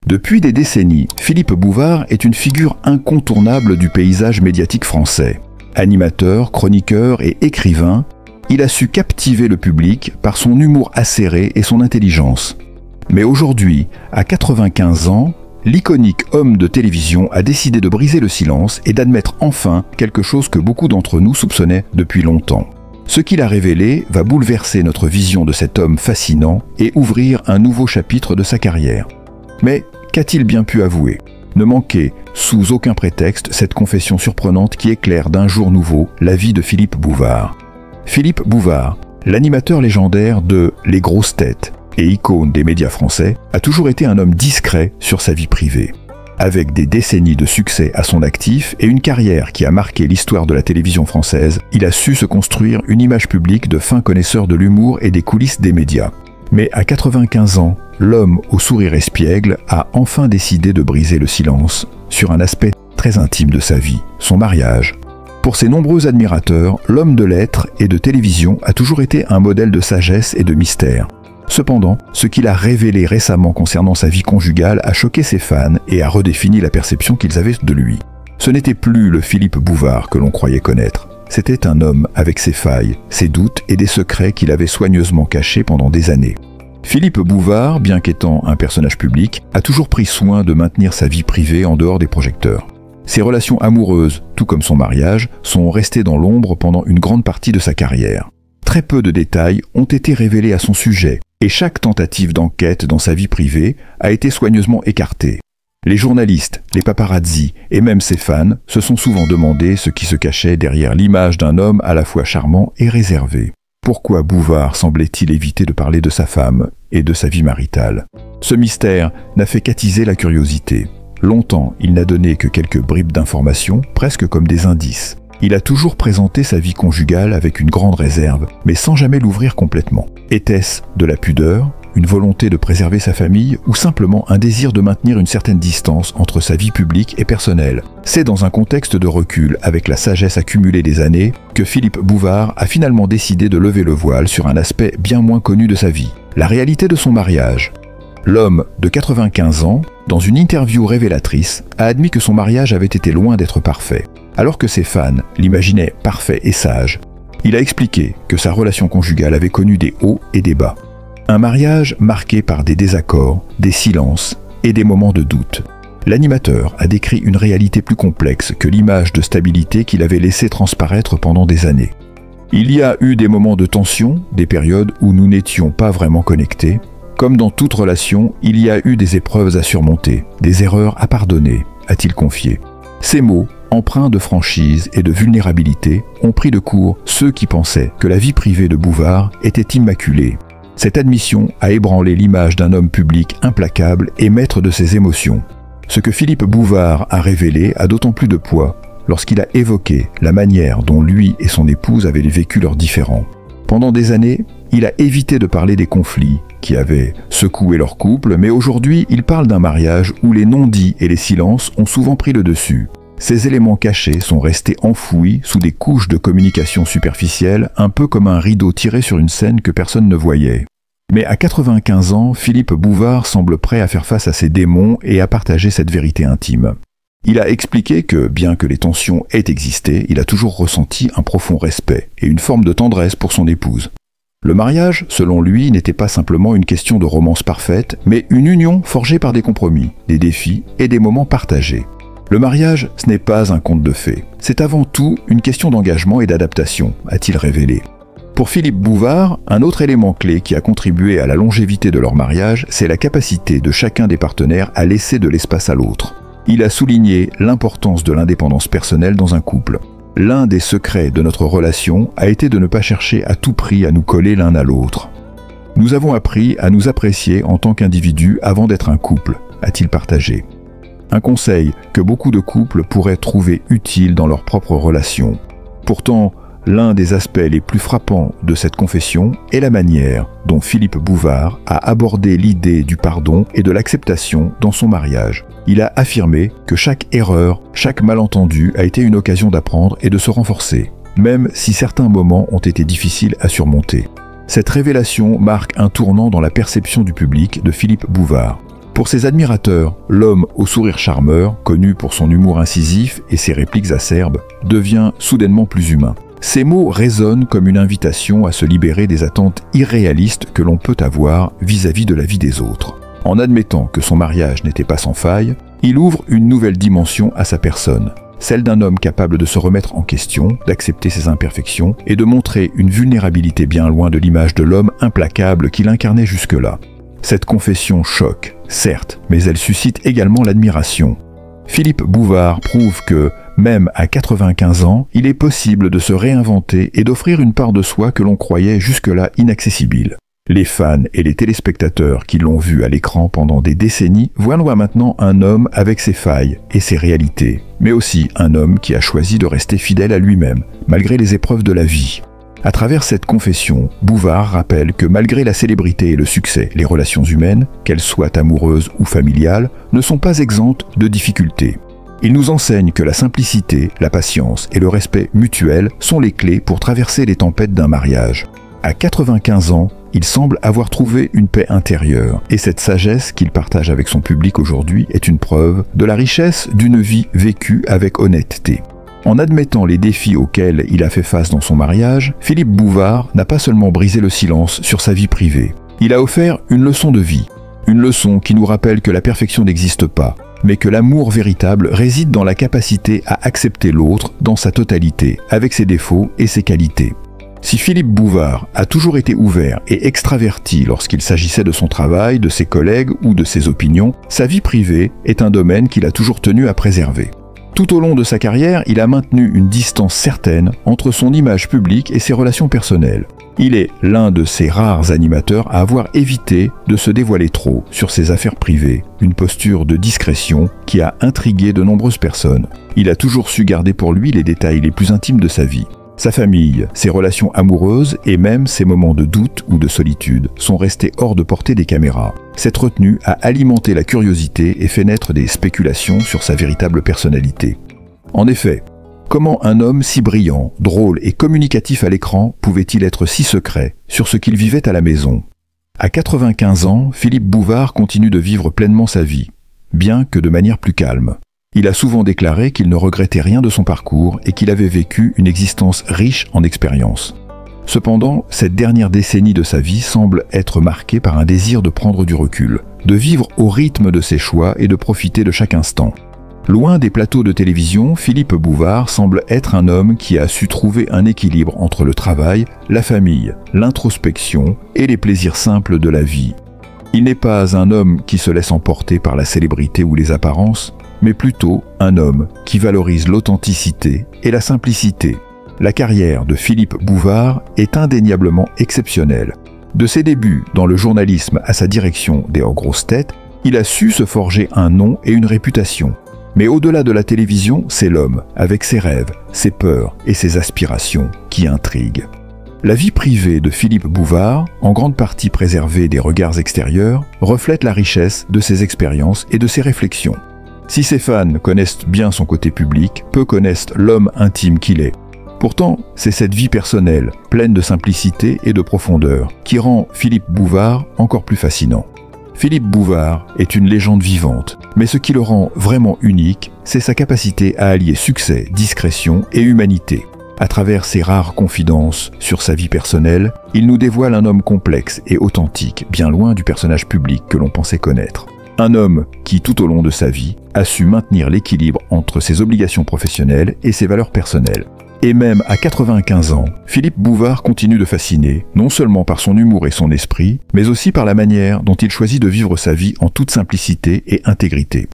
Depuis des décennies, Philippe Bouvard est une figure incontournable du paysage médiatique français. Animateur, chroniqueur et écrivain, il a su captiver le public par son humour acéré et son intelligence. Mais aujourd'hui, à 95 ans, l'iconique homme de télévision a décidé de briser le silence et d'admettre enfin quelque chose que beaucoup d'entre nous soupçonnaient depuis longtemps. Ce qu'il a révélé va bouleverser notre vision de cet homme fascinant et ouvrir un nouveau chapitre de sa carrière. Mais qu'a-t-il bien pu avouer ? Ne manquez sous aucun prétexte cette confession surprenante qui éclaire d'un jour nouveau la vie de Philippe Bouvard. Philippe Bouvard, l'animateur légendaire de Les Grosses Têtes et icône des médias français, a toujours été un homme discret sur sa vie privée. Avec des décennies de succès à son actif et une carrière qui a marqué l'histoire de la télévision française, il a su se construire une image publique de fin connaisseur de l'humour et des coulisses des médias. Mais à 95 ans, l'homme au sourire espiègle a enfin décidé de briser le silence sur un aspect très intime de sa vie, son mariage. Pour ses nombreux admirateurs, l'homme de lettres et de télévision a toujours été un modèle de sagesse et de mystère. Cependant, ce qu'il a révélé récemment concernant sa vie conjugale a choqué ses fans et a redéfini la perception qu'ils avaient de lui. Ce n'était plus le Philippe Bouvard que l'on croyait connaître. C'était un homme avec ses failles, ses doutes et des secrets qu'il avait soigneusement cachés pendant des années. Philippe Bouvard, bien qu'étant un personnage public, a toujours pris soin de maintenir sa vie privée en dehors des projecteurs. Ses relations amoureuses, tout comme son mariage, sont restées dans l'ombre pendant une grande partie de sa carrière. Très peu de détails ont été révélés à son sujet, et chaque tentative d'enquête dans sa vie privée a été soigneusement écartée. Les journalistes, les paparazzis et même ses fans se sont souvent demandé ce qui se cachait derrière l'image d'un homme à la fois charmant et réservé. Pourquoi Bouvard semblait-il éviter de parler de sa femme et de sa vie maritale ? Ce mystère n'a fait qu'attiser la curiosité. Longtemps, il n'a donné que quelques bribes d'informations, presque comme des indices. Il a toujours présenté sa vie conjugale avec une grande réserve, mais sans jamais l'ouvrir complètement. Était-ce de la pudeur, une volonté de préserver sa famille ou simplement un désir de maintenir une certaine distance entre sa vie publique et personnelle? C'est dans un contexte de recul, avec la sagesse accumulée des années, que Philippe Bouvard a finalement décidé de lever le voile sur un aspect bien moins connu de sa vie, la réalité de son mariage. L'homme de 95 ans, dans une interview révélatrice, a admis que son mariage avait été loin d'être parfait. Alors que ses fans l'imaginaient parfait et sage, il a expliqué que sa relation conjugale avait connu des hauts et des bas. Un mariage marqué par des désaccords, des silences et des moments de doute. L'animateur a décrit une réalité plus complexe que l'image de stabilité qu'il avait laissé transparaître pendant des années. Il y a eu des moments de tension, des périodes où nous n'étions pas vraiment connectés. Comme dans toute relation, il y a eu des épreuves à surmonter, des erreurs à pardonner, a-t-il confié. Ces mots, empreints de franchise et de vulnérabilité, ont pris de court ceux qui pensaient que la vie privée de Bouvard était immaculée. Cette admission a ébranlé l'image d'un homme public implacable et maître de ses émotions. Ce que Philippe Bouvard a révélé a d'autant plus de poids lorsqu'il a évoqué la manière dont lui et son épouse avaient vécu leurs différends. Pendant des années, il a évité de parler des conflits qui avaient secoué leur couple, mais aujourd'hui, il parle d'un mariage où les non-dits et les silences ont souvent pris le dessus. Ces éléments cachés sont restés enfouis sous des couches de communication superficielle, un peu comme un rideau tiré sur une scène que personne ne voyait. Mais à 95 ans, Philippe Bouvard semble prêt à faire face à ses démons et à partager cette vérité intime. Il a expliqué que, bien que les tensions aient existé, il a toujours ressenti un profond respect et une forme de tendresse pour son épouse. Le mariage, selon lui, n'était pas simplement une question de romance parfaite, mais une union forgée par des compromis, des défis et des moments partagés. Le mariage, ce n'est pas un conte de fées. C'est avant tout une question d'engagement et d'adaptation, a-t-il révélé. Pour Philippe Bouvard, un autre élément clé qui a contribué à la longévité de leur mariage, c'est la capacité de chacun des partenaires à laisser de l'espace à l'autre. Il a souligné l'importance de l'indépendance personnelle dans un couple. L'un des secrets de notre relation a été de ne pas chercher à tout prix à nous coller l'un à l'autre. Nous avons appris à nous apprécier en tant qu'individus avant d'être un couple, a-t-il partagé. Un conseil que beaucoup de couples pourraient trouver utile dans leur propre relation. Pourtant, l'un des aspects les plus frappants de cette confession est la manière dont Philippe Bouvard a abordé l'idée du pardon et de l'acceptation dans son mariage. Il a affirmé que chaque erreur, chaque malentendu a été une occasion d'apprendre et de se renforcer, même si certains moments ont été difficiles à surmonter. Cette révélation marque un tournant dans la perception du public de Philippe Bouvard. Pour ses admirateurs, l'homme au sourire charmeur, connu pour son humour incisif et ses répliques acerbes, devient soudainement plus humain. Ces mots résonnent comme une invitation à se libérer des attentes irréalistes que l'on peut avoir vis-à-vis de la vie des autres. En admettant que son mariage n'était pas sans faille, il ouvre une nouvelle dimension à sa personne, celle d'un homme capable de se remettre en question, d'accepter ses imperfections et de montrer une vulnérabilité bien loin de l'image de l'homme implacable qu'il incarnait jusque-là. Cette confession choque, certes, mais elle suscite également l'admiration. Philippe Bouvard prouve que, même à 95 ans, il est possible de se réinventer et d'offrir une part de soi que l'on croyait jusque-là inaccessible. Les fans et les téléspectateurs qui l'ont vu à l'écran pendant des décennies voient maintenant un homme avec ses failles et ses réalités, mais aussi un homme qui a choisi de rester fidèle à lui-même, malgré les épreuves de la vie. À travers cette confession, Bouvard rappelle que malgré la célébrité et le succès, les relations humaines, qu'elles soient amoureuses ou familiales, ne sont pas exemptes de difficultés. Il nous enseigne que la simplicité, la patience et le respect mutuel sont les clés pour traverser les tempêtes d'un mariage. À 95 ans, il semble avoir trouvé une paix intérieure, et cette sagesse qu'il partage avec son public aujourd'hui est une preuve de la richesse d'une vie vécue avec honnêteté. En admettant les défis auxquels il a fait face dans son mariage, Philippe Bouvard n'a pas seulement brisé le silence sur sa vie privée. Il a offert une leçon de vie, une leçon qui nous rappelle que la perfection n'existe pas, mais que l'amour véritable réside dans la capacité à accepter l'autre dans sa totalité, avec ses défauts et ses qualités. Si Philippe Bouvard a toujours été ouvert et extraverti lorsqu'il s'agissait de son travail, de ses collègues ou de ses opinions, sa vie privée est un domaine qu'il a toujours tenu à préserver. Tout au long de sa carrière, il a maintenu une distance certaine entre son image publique et ses relations personnelles. Il est l'un de ces rares animateurs à avoir évité de se dévoiler trop sur ses affaires privées, une posture de discrétion qui a intrigué de nombreuses personnes. Il a toujours su garder pour lui les détails les plus intimes de sa vie. Sa famille, ses relations amoureuses et même ses moments de doute ou de solitude sont restés hors de portée des caméras. Cette retenue a alimenté la curiosité et fait naître des spéculations sur sa véritable personnalité. En effet, comment un homme si brillant, drôle et communicatif à l'écran pouvait-il être si secret sur ce qu'il vivait à la maison? À 95 ans, Philippe Bouvard continue de vivre pleinement sa vie, bien que de manière plus calme. Il a souvent déclaré qu'il ne regrettait rien de son parcours et qu'il avait vécu une existence riche en expériences. Cependant, cette dernière décennie de sa vie semble être marquée par un désir de prendre du recul, de vivre au rythme de ses choix et de profiter de chaque instant. Loin des plateaux de télévision, Philippe Bouvard semble être un homme qui a su trouver un équilibre entre le travail, la famille, l'introspection et les plaisirs simples de la vie. Il n'est pas un homme qui se laisse emporter par la célébrité ou les apparences, mais plutôt un homme qui valorise l'authenticité et la simplicité. La carrière de Philippe Bouvard est indéniablement exceptionnelle. De ses débuts dans le journalisme à sa direction des grosses têtes, il a su se forger un nom et une réputation. Mais au-delà de la télévision, c'est l'homme, avec ses rêves, ses peurs et ses aspirations, qui intrigue. La vie privée de Philippe Bouvard, en grande partie préservée des regards extérieurs, reflète la richesse de ses expériences et de ses réflexions. Si ses fans connaissent bien son côté public, peu connaissent l'homme intime qu'il est. Pourtant, c'est cette vie personnelle, pleine de simplicité et de profondeur, qui rend Philippe Bouvard encore plus fascinant. Philippe Bouvard est une légende vivante, mais ce qui le rend vraiment unique, c'est sa capacité à allier succès, discrétion et humanité. À travers ses rares confidences sur sa vie personnelle, il nous dévoile un homme complexe et authentique, bien loin du personnage public que l'on pensait connaître. Un homme qui, tout au long de sa vie, a su maintenir l'équilibre entre ses obligations professionnelles et ses valeurs personnelles. Et même à 95 ans, Philippe Bouvard continue de fasciner, non seulement par son humour et son esprit, mais aussi par la manière dont il choisit de vivre sa vie en toute simplicité et intégrité.